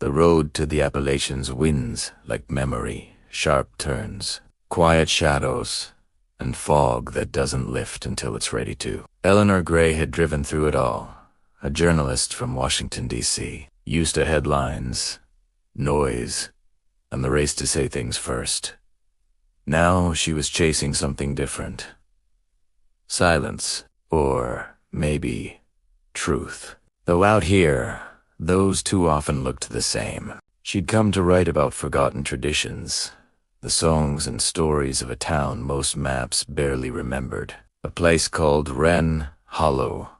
The road to the Appalachians winds like memory, sharp turns, quiet shadows, and fog that doesn't lift until it's ready to. Eleanor Gray had driven through it all, a journalist from Washington, D.C., used to headlines, noise, and the race to say things first. Now she was chasing something different. Silence, or maybe truth. Though out here, those too often looked the same. She'd come to write about forgotten traditions, the songs and stories of a town most maps barely remembered. A place called Wren Hollow.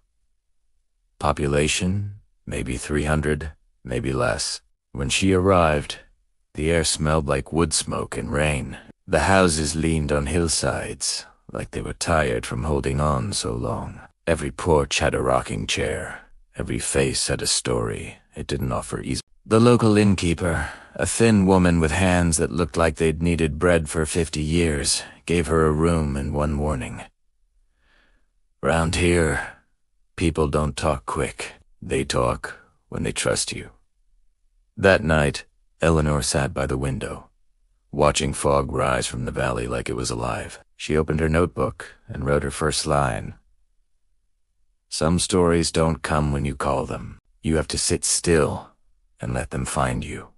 Population, maybe 300, maybe less. When she arrived, the air smelled like wood smoke and rain. The houses leaned on hillsides, like they were tired from holding on so long. Every porch had a rocking chair. Every face had a story it didn't offer ease. The local innkeeper, a thin woman with hands that looked like they'd needed bread for 50 years, gave her a room and one warning. Round here, people don't talk quick. They talk when they trust you. That night, Eleanor sat by the window, watching fog rise from the valley like it was alive. She opened her notebook and wrote her first line. Some stories don't come when you call them. You have to sit still and let them find you.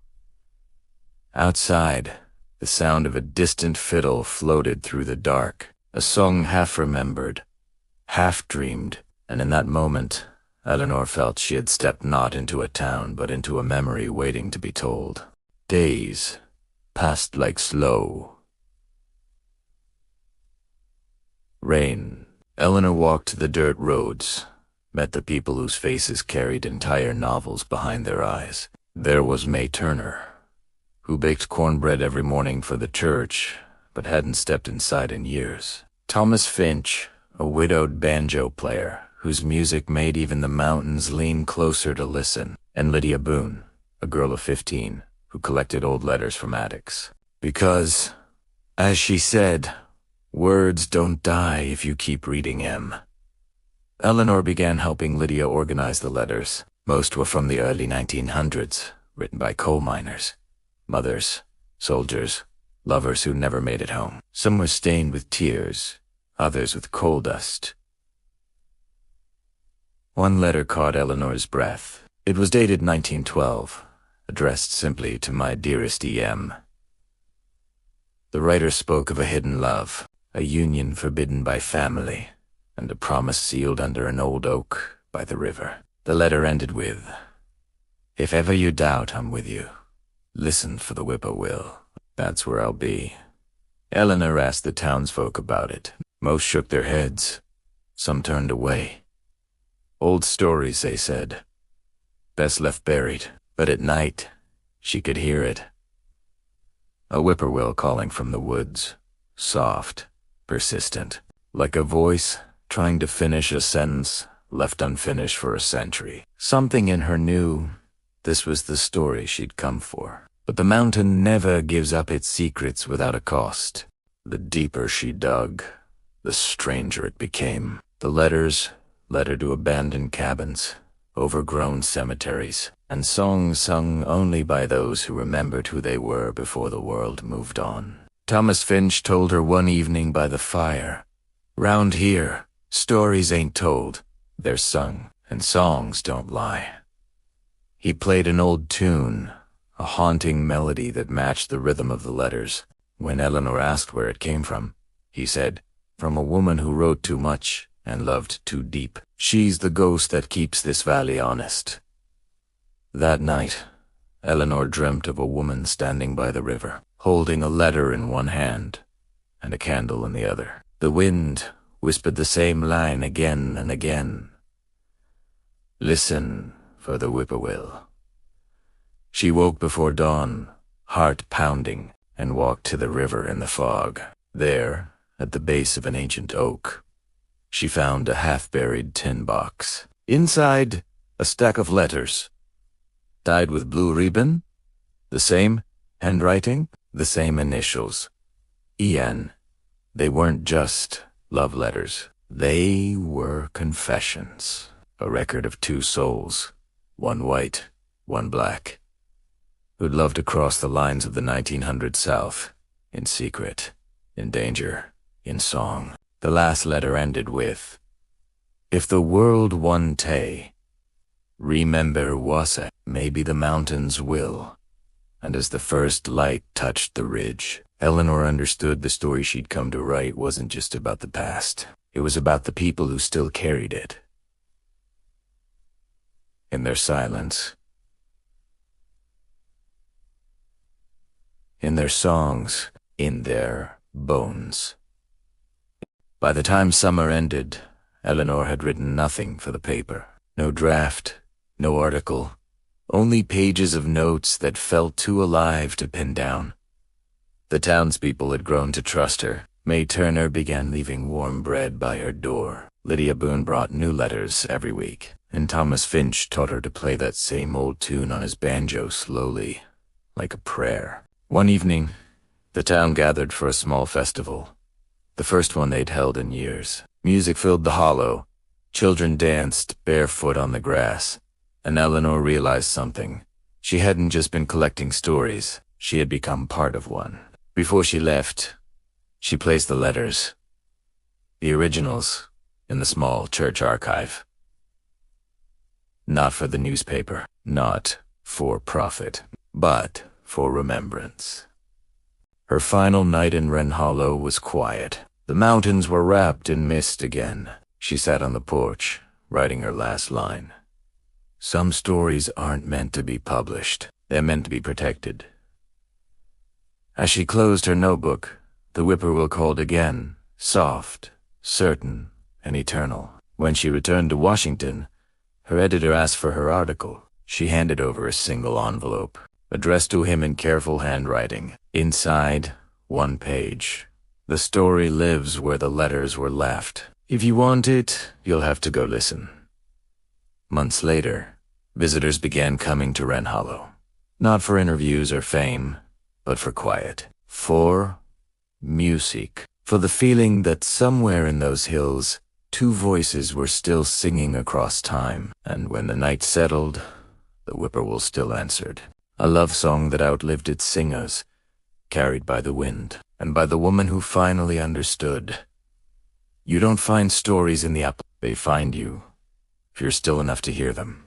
Outside, the sound of a distant fiddle floated through the dark, a song half remembered, half dreamed, and in that moment, Eleanor felt she had stepped not into a town but into a memory waiting to be told. Days passed like slow. Rain. Eleanor walked the dirt roads, met the people whose faces carried entire novels behind their eyes. There was May Turner, who baked cornbread every morning for the church, but hadn't stepped inside in years. Thomas Finch, a widowed banjo player, whose music made even the mountains lean closer to listen. And Lydia Boone, a girl of 15, who collected old letters from attics. Because, as she said, words don't die if you keep reading them. Eleanor began helping Lydia organize the letters. Most were from the early 1900s, written by coal miners, mothers, soldiers, lovers who never made it home. Some were stained with tears, others with coal dust. One letter caught Eleanor's breath. It was dated 1912, addressed simply to my dearest E.M. The writer spoke of a hidden love, a union forbidden by family, and a promise sealed under an old oak by the river. The letter ended with, "If ever you doubt I'm with you, listen for the whippoorwill. That's where I'll be." Eleanor asked the townsfolk about it. Most shook their heads. Some turned away. Old stories, they said. Best left buried. But at night, she could hear it. A whippoorwill calling from the woods, soft, persistent, like a voice trying to finish a sentence left unfinished for a century. Something in her knew this was the story she'd come for. But the mountain never gives up its secrets without a cost. The deeper she dug, the stranger it became. The letters led her to abandoned cabins, overgrown cemeteries, and songs sung only by those who remembered who they were before the world moved on. Thomas Finch told her one evening by the fire, "Round here, stories ain't told, they're sung, and songs don't lie." He played an old tune, a haunting melody that matched the rhythm of the letters. When Eleanor asked where it came from, he said, "From a woman who wrote too much and loved too deep. She's the ghost that keeps this valley honest." That night, Eleanor dreamt of a woman standing by the river, holding a letter in one hand and a candle in the other. The wind whispered the same line again and again. "Listen for the whippoorwill." She woke before dawn, heart pounding, and walked to the river in the fog. There, at the base of an ancient oak, she found a half-buried tin box. Inside, a stack of letters, tied with blue ribbon, the same handwriting, the same initials. E.N. They weren't just love letters. They were confessions, a record of two souls, one white, one black, who'd love to cross the lines of the 1900s South, in secret, in danger, in song. The last letter ended with, "If the world one day, remember Wasa, maybe the mountains will." And as the first light touched the ridge, Eleanor understood the story she'd come to write wasn't just about the past. It was about the people who still carried it. In their silence, in their songs, in their bones. By the time summer ended, Eleanor had written nothing for the paper. No draft, no article, only pages of notes that felt too alive to pin down. The townspeople had grown to trust her. May Turner began leaving warm bread by her door. Lydia Boone brought new letters every week, and Thomas Finch taught her to play that same old tune on his banjo slowly, like a prayer. One evening, the town gathered for a small festival, the first one they'd held in years. Music filled the hollow. Children danced barefoot on the grass, and Eleanor realized something. She hadn't just been collecting stories, she had become part of one. Before she left, she placed the letters, the originals, in the small church archive. Not for the newspaper, not for profit, but for remembrance. Her final night in Wren Hollow was quiet. The mountains were wrapped in mist again. She sat on the porch, writing her last line. Some stories aren't meant to be published. They're meant to be protected. As she closed her notebook, the whippoorwill called again, soft, certain, and eternal. When she returned to Washington, her editor asked for her article. She handed over a single envelope, addressed to him in careful handwriting. Inside, one page. The story lives where the letters were left. If you want it, you'll have to go listen. Months later, visitors began coming to Wren Hollow. Not for interviews or fame, but for quiet. For music. For the feeling that somewhere in those hills, two voices were still singing across time. And when the night settled, the whippoorwill still answered. A love song that outlived its singers, carried by the wind, and by the woman who finally understood. You don't find stories in the Appalachians, they find you, if you're still enough to hear them.